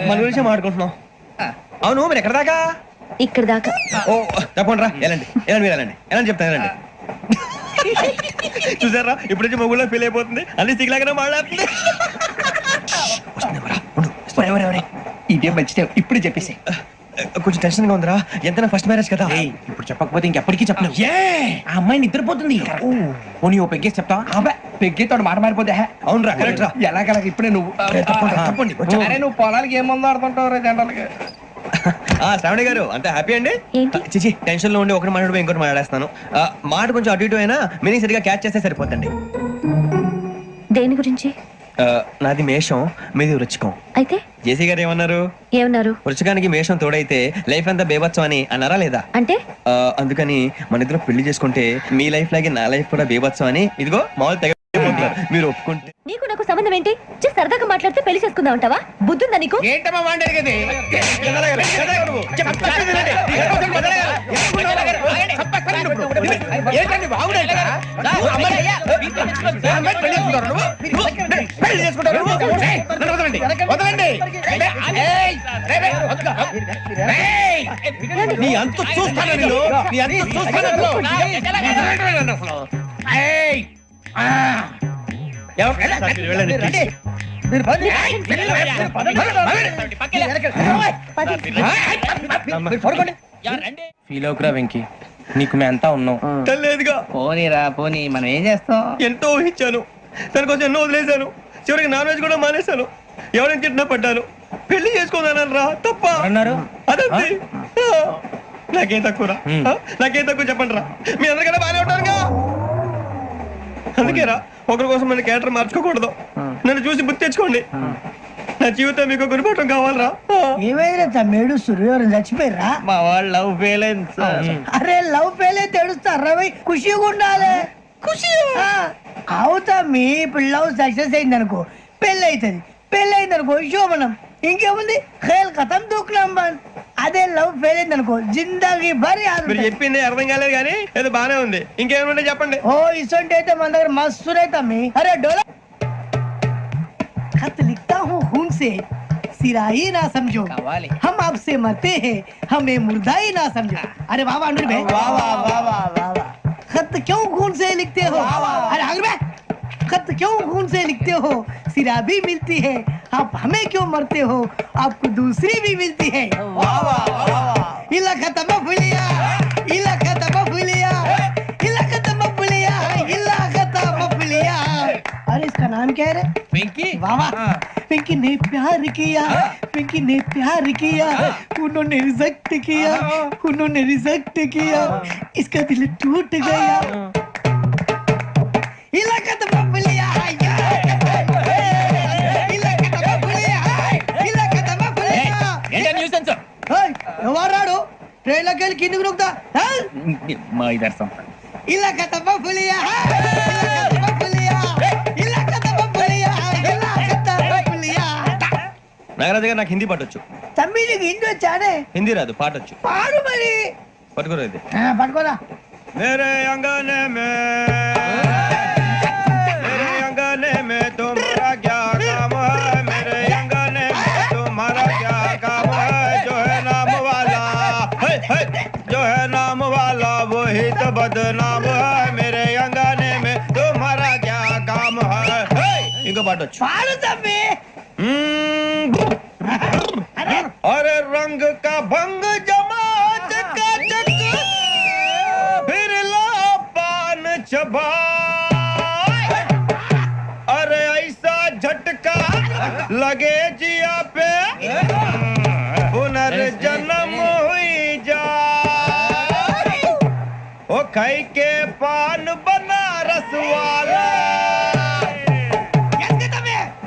Speaker 4: మన గురించి మాట్లాడుకుంటున్నాం. అవును, మీరు ఎక్కడ దాకా?
Speaker 6: ఇక్కడ దాకా.
Speaker 4: ఓ తప్పకుండా రా, వెళ్ళండి వెళ్ళండి, మీరు వెళ్ళండి వెళ్ళండి చెప్తాను, వెళ్ళండి. చూసారా, ఇప్పుడు నుంచి మొగుల్లో ఫీల్ అయిపోతుంది. అన్ని సిగ్లాగానే మాట్లాడుతుంది.
Speaker 5: ఇదే మంచి ఇప్పుడు చెప్పేసి.
Speaker 4: కొంచెం టెన్షన్ గా ఉందిరా, ఎంతైనా ఫస్ట్ మ్యారేజ్ కదా.
Speaker 5: ఇప్పుడు చెప్పకపోతే ఇంకెప్పటికీ చెప్పలేవు. ఆ అమ్మాయి నిద్రపోతుంది. పోనీ ఓ పెగ్గేసి చెప్తావా? అబ్బా, పెగ్గేతో మాట మారిపోతే.
Speaker 4: అవునరా, కరెక్ట్ రా.
Speaker 5: ఎలాగలా ఇప్పుడే నువ్వు
Speaker 4: తప్పండి.
Speaker 5: అరే నువ్వు పొలాలకి ఏం మందు ఆడుతుంటావు రే జనరల్గా.
Speaker 4: శ్రావణి గారు, అంతే హ్యాపీ అండి?
Speaker 6: ఏంటి?
Speaker 4: చిచి, టెన్షన్ లో ఉండి ఒకటి మాట్లాడిపోయి ఇంకోటి మాట్లాడేస్తాను. మాట కొంచెం అటు ఇటు అయినా మీనింగ్ సరిగా క్యాచ్ చేస్తే సరిపోతండి.
Speaker 6: దేని గురించి?
Speaker 4: నాది మేషం, మీది వృచ్చికం.
Speaker 6: అయితే
Speaker 4: జేసీ గారు ఏమన్నారు?
Speaker 6: ఏమన్నారు?
Speaker 4: వృచ్చికానికి మేషం తోడైతే లైఫ్ అంతా బేబత్సం అని అన్నారా లేదా?
Speaker 6: అంటే
Speaker 4: అందుకని మన ఇద్దరు పెళ్లి చేసుకుంటే మీ లైఫ్ లాగే నా లైఫ్ కూడా బేబత్సం అని ఇదిగో మామూలు తెగ మీరు ఒప్పుకుంటే.
Speaker 6: నీకు నాకు సంబంధం ఏంటి? సరదాగా మాట్లాడితే పెళ్లి చేసుకుందాం అంటావా? బుద్ధుందా నీకు?
Speaker 3: ఏంటమ్మా మాట్లాడేది? నీ అంత చూస్తాను నేను, నీ అంత చూస్తాను. రండి. మీరు పదండి. మీరు పడుకోండి.
Speaker 10: ఫీల్ అవుకురా వెంకీ, నీకు మేము అంతా ఉన్నాం.
Speaker 4: లేదుగా
Speaker 2: పోనీరా పోనీ, మనం ఏం చేస్తాం?
Speaker 4: ఎంతో ఊహించాను, తన కోసం ఎన్నో వదిలేశాను, చివరికి నాన్ వెజ్ కూడా మానేశాను. ఎవరైనా తిట్టినా పడ్డాను, పెళ్లి చేసుకోదానని రా తప్ప
Speaker 10: అన్నారు
Speaker 4: అదంతే. నాకేం తక్కువ నాకేం తక్కువ చెప్పండి రా, మీ అందరికన్నా బాగానే ఉంటారుగా. అందుకేరా ఒకరి కోసం మన క్యారెక్టర్ మార్చుకోకూడదు. నన్ను చూసి గుర్తు తెచ్చుకోండి. నా జీవితం మీకు గురిపటం కావాలరా.
Speaker 2: ఏమైనా తమ్మేడు సూర్యవరం చచ్చిపోయిరా?
Speaker 3: మా వాళ్ళు లవ్ ఫెయిల్ అయింది సార్.
Speaker 2: అరే లవ్ ఫెయిల్ అయితే ఏడుస్తారా? ఖుషిగా ఉండాలి. ఖుషి అవుతా. మీ ఇప్పుడు లవ్ సక్సెస్ అయింది అనుకో, పెళ్ళి అవుతుంది. పెళ్ళి అయింది అనుకో శోభనం. ఇంకేముంది, ఖేల్ కథం దూకునాం బంద్. అదే లవ్ ఫెయిల్ అయింది అనుకో, జిందాగీ భారీ.
Speaker 4: మీరు చెప్పింది అర్థం కాలేదు కానీ ఏదో బానే ఉంది. ఇంకేమైనా చెప్పండి.
Speaker 2: ఓ ఇసొంటి అయితే మన దగ్గర మస్తు తమ్మి. అరే డోలా खत लिखता हूँ खून से, सिरा ही ना समझो, हम आपसे मरते हैं, हमें मुर्दा ही ना समझो. अरे वाह वाह अनुर भाई, वाह वाह वाह वाह वाह. खत क्यों खून से लिखते हो? अरे अनुर भाई, खत क्यों खून से लिखते हो? सिरा भी मिलती है, आप हमें क्यों मरते हो? आपको दूसरी भी मिलती है. वाह वाह वाह. इला खत्म फुलिया, इला खत्म फुलिया, इला खत्म फुलिया, इला खत्म फुलिया. अरे इसका नाम क्या है रे?
Speaker 3: వెంకీ
Speaker 2: वाह वाह. पिंकी ने प्यार किया, पिंकी ने प्यार किया, उन्होंने रिजेक्ट किया, उन्होंने रिजेक्ट किया, इसका दिल टूट गया. इलाका तो बबलिया है, इलाका तो बबलिया है, इलाका तो बबलिया.
Speaker 3: ఏంటా న్యూసెన్స్?
Speaker 2: ओए ఎవరాడు ట్రైన్ లోకి వెళ్ళి కిందికి నొక్కుతా?
Speaker 10: మా ఇదర్శం
Speaker 2: ఇలాకా तो बबलिया है, इलाका तो बबलिया, इलाका तो बबलिया, इलाका तो बबलिया.
Speaker 4: నాగరాజు గారు నాకు హిందీ పాటొచ్చు.
Speaker 2: తమ్మి నీకు హిందీ వచ్చానే?
Speaker 4: హిందీ రాదు, పాటొచ్చు.
Speaker 2: పాడు మరి.
Speaker 4: పట్టుకోరు ఇది.
Speaker 2: పట్టుకోరా.
Speaker 4: मेरे अंगने में तुम्हारा क्या काम है? मेरे अंगने में तुम्हारा क्या काम है? जो है नाम वाला जो है नाम वाला वही तो बदनाम है. मेरे अंगने में तुम्हारा क्या काम है? इनको पाटो.
Speaker 2: పాడు తమ్మి.
Speaker 4: अरे रंग का भंग जमा चकाचक, फिर ला पान चबा. अरे ऐसा झटका लगे जिया पे, पुनर्जन्म हुई जा. ओ खाई के पान बनारस वाला,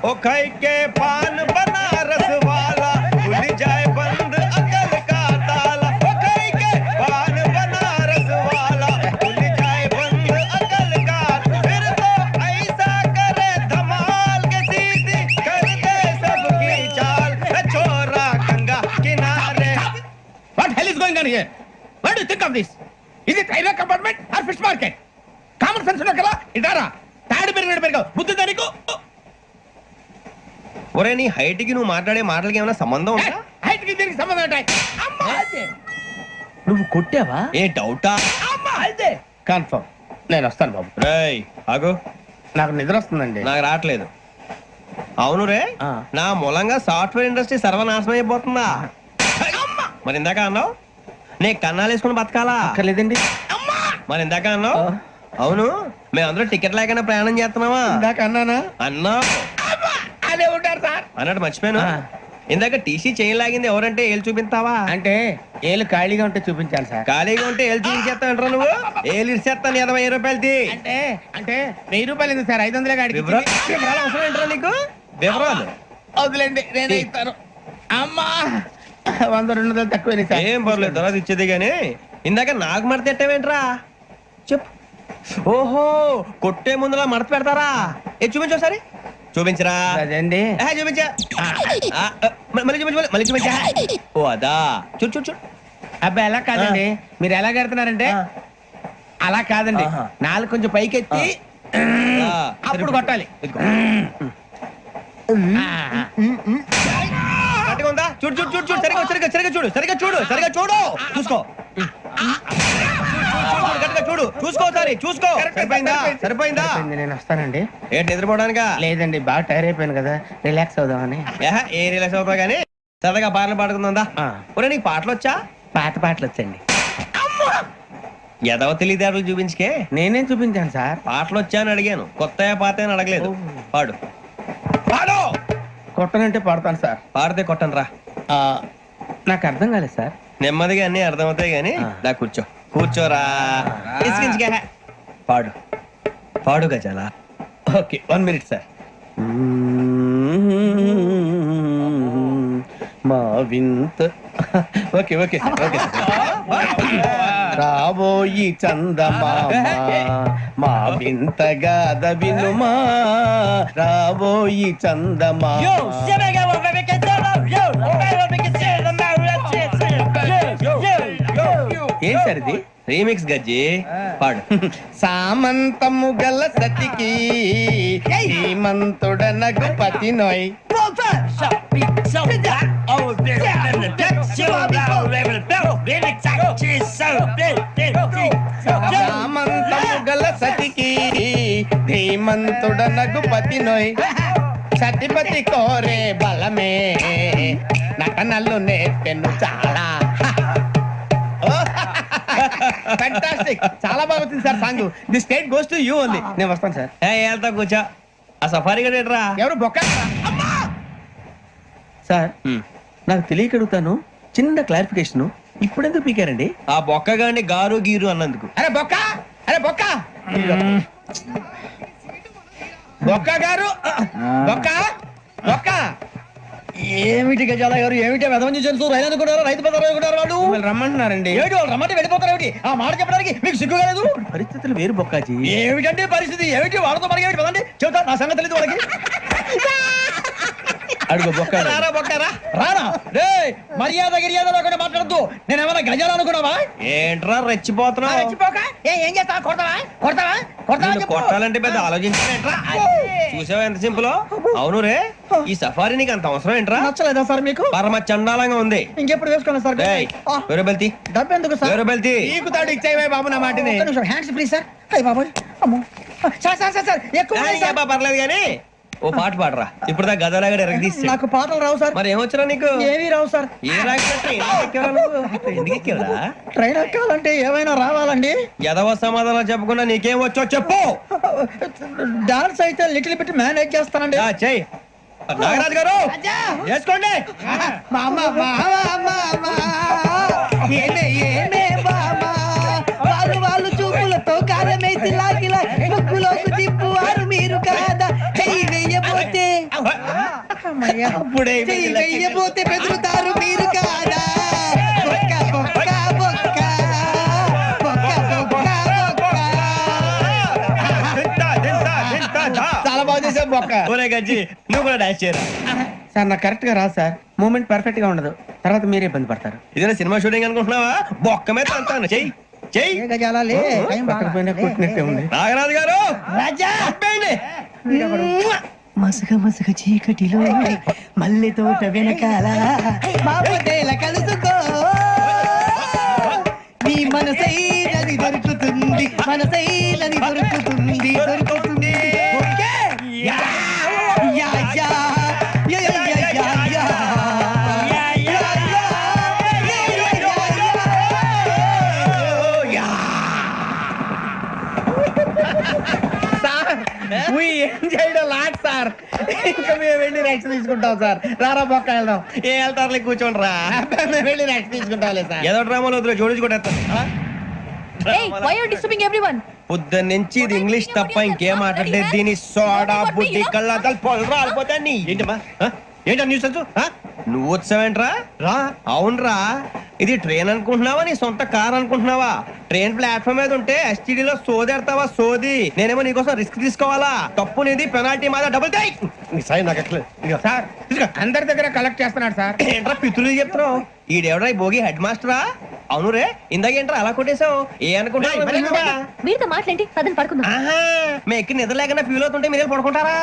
Speaker 4: ओ खाई के पान बनारस वाला, खुल जाए बंद अकल का ताला. ओ खाई के पान बनारस वाला, खुल जाए बंद अकल का. फिर तो ऐसा करे धमाल के सीधी कर दे सबकी चाल. छोरा गंगा किनारे.
Speaker 5: What hell is going on here? What do you think of this? Is it railway compartment or fish market? Common sense ఉన్నా కదా, ఇదారా తాడి పెరిగావు బుద్ధి దానికి.
Speaker 4: ఒరే నీ హైట్ కి నువ్వు మాట్లాడే మాటలకి ఏమైనా సంబంధం ఉందా?
Speaker 5: హైట్ కి దీనికి సంబంధం ఉంటాయి. అమ్మా అదే నువ్వు కొట్టావా?
Speaker 4: ఏ డౌటా?
Speaker 5: అమ్మా అదే కన్ఫర్మ్. నేను వస్తాను బాబు.
Speaker 4: రేయ్ ఆగు,
Speaker 5: నాకు నిద్ర వస్తుందండి.
Speaker 4: నాకు రావట్లేదు. అవును రే, నా మూలంగా సాఫ్ట్వేర్ ఇండస్ట్రీ సర్వనాశనం అయిపోతుందా? మరి ఇందాక అన్నావు నే కన్నాలు వేసుకుని బతకాలా?
Speaker 5: అక్కర్లేదండి.
Speaker 4: మరి ఇందాక అన్నావు అవును మేమందరూ టికెట్ లేకుండా ప్రయాణం చేస్తున్నావా?
Speaker 5: ఇందాక అన్నానా?
Speaker 4: అన్నా
Speaker 5: అదే ఉంటారు సార్
Speaker 4: అన్నట్టు మర్చిపోయాను. ఇందాక టీసీ చేయి లాగింది ఎవరంటే ఏళ్ళు చూపిస్తావా?
Speaker 5: అంటే ఏళ్ళు ఖాళీగా ఉంటే చూపించాలి సార్.
Speaker 4: ఖాళీగా ఉంటే ఏళ్ళు చూపించేస్తానంటారా నువ్వు? ఏళ్ళు ఇచ్చేస్తాను 20 రూపాయలది.
Speaker 5: అంటే అంటే 1000 రూపాయలు ఎందుకు సార్? 500 గాడికి
Speaker 4: వివరాలు అవసరం ఏంటరా నీకు? వివరాలు
Speaker 5: వదిలేండి, నేనే ఇస్తాను. అమ్మా 100-200 తక్కువ సార్.
Speaker 4: ఏం పర్లేదు, తర్వాత ఇచ్చేది గానీ ఇందాక నాకు మడత ఎట్టవేంట్రా చెప్పు. ఓహో కొట్టే ముందులా మడత పెడతారా? ఏ చూపించు ఒకసారి. చూపించరా?
Speaker 5: అదండి
Speaker 4: చూపించా. మళ్ళీ చూపించు, మళ్ళీ చూపించా. ఓ అదా, చూడు చూడు చూడు.
Speaker 5: అబ్బాయి ఎలా కాదండి, మీరు ఎలా కడుతున్నారంటే అలా కాదండి. నాలుగు కొంచెం పైకెత్తి అప్పుడు కొట్టాలి.
Speaker 4: గట్టిగా ఉందా? చూడు చూడు చూడు చూడు, సరిగా సరిగా సరిగా చూడు, సరిగా చూడు, సరిగా చూడు, చూసుకో. గట్టిగా చూడు, చూసుకో సారి చూసుకో సరిపోయిందా సరిపోయిందా
Speaker 5: నేను వస్తానండి.
Speaker 4: ఏంటి నిద్రపోవడానికా
Speaker 5: లేదండి బాగా టైర్ అయిపోయాను కదా, రిలాక్స్ అవుదామని.
Speaker 4: ఏ రిలాక్స్ అవుతావు కానీ సరదాగా పాటలు పాడుకుందా. ఒరే నీకు పాటలు వచ్చా?
Speaker 5: పాత పాటలు వచ్చండి.
Speaker 4: ఎదవ తెలివితేటలు చూపించుకే.
Speaker 5: నేనేం చూపించాను సార్?
Speaker 4: పాటలు వచ్చా అని అడిగాను, కొత్త పాత అని అడగలేదు. పాడు పాడు.
Speaker 5: కొట్టనంటే పడతాను సార్.
Speaker 4: పాడితే కొట్టను రా.
Speaker 5: నాకు అర్థం కాలేదు సార్.
Speaker 4: నెమ్మదిగా అన్ని అర్థమవుతాయి గానీ నా కూర్చో కూర్చోరా. ఇసికించుకే. పాడు పాడు గజాల.
Speaker 5: Okay 1 minute sir. మా వింత ఓకే ఓకే సార్ ఓకే రాబోయి చందమామ మా వింతగా వినుమా రాబోయి చందమామ. ఏం సార్ ఇది?
Speaker 4: రీమిక్స్ గజ్జి. పాడు.
Speaker 5: సామంతము గల సతికి హేమంతుడనగు పతి నోయ్. సామంతము గల సతికి ధీమంతుడనగు పతి నోయ్. సతిపతి కోరే బలమే నటనలు నేర్పెను చాలా. ఫ్యాంటాస్టిక్, చాలా బాగా వచ్చింది sir song. The state goes to you only. నేను వస్తాను సార్.
Speaker 4: వెళ్తా కూర్చో. ఆ సఫారీ గడేట్రా.
Speaker 5: ఎవరు బొక్క సార్? నాకు తెలియక అడుగుతాను, చిన్న క్లారిఫికేషన్. ఇప్పుడు ఎందుకు పీకారండి?
Speaker 4: ఆ బొక్కగాని గారు గీరు అన్నందుకు.
Speaker 5: అరే బొక్క, అరే బొక్క, బొక్క గారు, బొక్క బొక్క.
Speaker 3: ఏమిటి గజాల గారు, ఏమిటి వెదవని తెలుసు? రైలు అనుకున్నారు, రైతు పెద్ద అనుకున్నారు. వాళ్ళు
Speaker 5: మిమ్మల్ని రమ్మంటున్నారండి.
Speaker 3: ఏమిటి వాళ్ళు రమ్మంటే వెళ్ళిపోతారు? ఏమిటి ఆ మాట చెప్పడానికి మీకు సిగ్గు కాలేదు?
Speaker 5: పరిస్థితులు వేరు బొక్కాజీ.
Speaker 3: ఏమిటంటే పరిస్థితి ఏమిటి? వాళ్ళతో మనకి ఏమిటి పదండి, చెబుతా. నా సంగతి తెలియదు వాళ్ళకి.
Speaker 5: అడుగు బొక్క.
Speaker 4: రారా బొక్కరా.
Speaker 3: రానా రే, మర్యాద గిర్యాద లేకుండా మాట్లాడద్దు. నేనేమన్నా గజాలు అనుకున్నావా?
Speaker 4: ఏంట్రా రెచ్చిపోతున్నావు?
Speaker 3: ఏం చేస్తా? కొడతావా కొడతావా కొడతావా
Speaker 4: నిన్ను కొట్టాలంటే పెద్ద ఆలోచించారేంట్రా? చూసావా ఎంత సింపుల్. అవును రే, ఈ సఫారీ నీకు అంత అవసరం ఏంట్రా?
Speaker 3: నచ్చలేదా సార్ మీకు?
Speaker 4: పరమ చండాలంగా ఉంది.
Speaker 3: ఇంకెప్పుడు వేసుకోండి సార్.
Speaker 4: వేరే బెల్తి,
Speaker 3: డబ్బు ఎందుకు సార్?
Speaker 4: వేరే బెల్తి.
Speaker 5: నీకు తాడు ఇచ్చేవే బాబు నా మాటని.
Speaker 3: Hands free sir. అయ్యి బాబు అమ్మో సార్ సార్ సార్ సార్ ఎక్కువ ఉన్నాయి సార్.
Speaker 4: పర్లేదు కానీ ఓ పాట పాడరా. ఇప్పుడు దా గదలాగడ ఎరగ తీసి.
Speaker 3: నాకు పాటలు రావు సార్.
Speaker 4: మరి ఏమొచ్చరా నీకు?
Speaker 3: ఏవి రావు సార్.
Speaker 4: ఏ రాకపోతే ఎందుకు ఎక్కేవరా?
Speaker 3: ట్రైన్ ఎక్కాలంటే ఏమైనా రావాలండి.
Speaker 4: ఎదవ సమాధానం చెప్పకుండా నీకేం వచ్చో చెప్పు.
Speaker 3: డాన్స్ అయితే లిటిల్ బిట్ మేనేజ్ చేస్తానండి.
Speaker 4: చెయ్యి. నాగరాజు గారు చేసుకోండి.
Speaker 2: వాళ్ళు చూపులతో కారమేసి లాగిలా ముక్కులోకి తిప్పువారు మీరు కాదా? చెయ్యి వెయ్యబోతే చెయ్యి వెయ్యబోతే బెదురుతారు మీరు కాదా? బొక్క బొక్క బొక్క బొక్క బొక్క బొక్క.
Speaker 5: చాలా బాగా చేసావు బొక్క.
Speaker 4: ఒరే గజ్జి నువ్వు కూడా డాన్స్ చేయరా.
Speaker 5: సార్ నాకు కరెక్ట్ గా రాదు సార్. మూమెంట్ పర్ఫెక్ట్ గా ఉండదు, తర్వాత మీరే ఇబ్బంది పడతారు.
Speaker 4: ఇదేనా సినిమా షూటింగ్ అనుకుంటున్నావా? బొక్క మీద అంటాను. చెయ్యి చెయ్యి.
Speaker 3: ఏ గజాలాలే టైం బాగా.
Speaker 5: కొట్టినట్టే ఉంది.
Speaker 4: నాగరాజు గారు
Speaker 3: రాజా
Speaker 4: ఆపేయండి.
Speaker 2: మసగ మసగ చీకటిలో మల్లె తోట వెనకాల మాపదేల కలుసుకో నీ మనసైనది దొరుకుతుంది, మనసైనది దొరుకుతుంది దొరుకుతుంది. Okay? Yeah yeah yeah yeah yeah yeah yeah yeah.
Speaker 5: We enjoyed a lot, sir. ఇంకా మేము వెళ్ళి రెక్స్ తీసుకుంటాం సార్. రారా బొక్క వెళ్దాం.
Speaker 4: ఏ వెళ్తారులే కూర్చోండి రా.
Speaker 5: మేము వెళ్ళి రెక్స్ తీసుకుంటాంలే సార్.
Speaker 4: ఏదో డ్రామాలో వద్దులే, జోడించుకుంటా.
Speaker 7: Hey, why are you disturbing everyone?
Speaker 4: పొద్దున్న నుంచి ఇది ఇంగ్లీష్ తప్ప ఇంకేం మాట్లాడలేదు. దీని సోడా బుద్ధి కళ్ళ పొలు రాలిపోతా. నీ ఏంటమ్మా ఏంటో న్యూస్ నువ్వు వచ్చావేంట్రా? రా. అవునరా, ఇది ట్రైన్ అనుకుంటున్నావా నీ సొంత కార్ అనుకుంటున్నావా? ట్రైన్ ప్లాట్ఫామ్ మీద ఉంటే ఎస్టీడీ లో సోదేడతావా సోది. నేనేమో నీకోసం రిస్క్ తీసుకోవాలా? తప్పు నీది, పెనాల్టీ మాదా, డబుల్ టై. సాయి నాకు ఎక్కలేదు
Speaker 5: సార్. అందరి దగ్గర కలెక్ట్ చేస్తున్నాడు సార్.
Speaker 4: ఏంట్రా పితులు చెప్తున్నావు? ఈడెవడ్రా ఈ భోగి హెడ్ మాస్టరా? అవును రే, ఇందాకేంట్రా అలా కొట్టేశావు? ఏ అనుకుంటా?
Speaker 6: మీరుతో మాట్లాడి పదని పడుకుందాం.
Speaker 4: మేము ఎక్కి నిద్ర లేకుండా ఫీల్ అవుతుంటే మీరే పడుకుంటారా?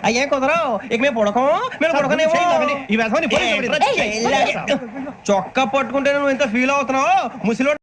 Speaker 4: అయ్యే కుదరవు. ఇక మేము పడకం, మేము పడకనేమో. చొక్కా పట్టుకుంటే నువ్వు ఇంత ఫీల్ అవుతున్నావు. ముసలి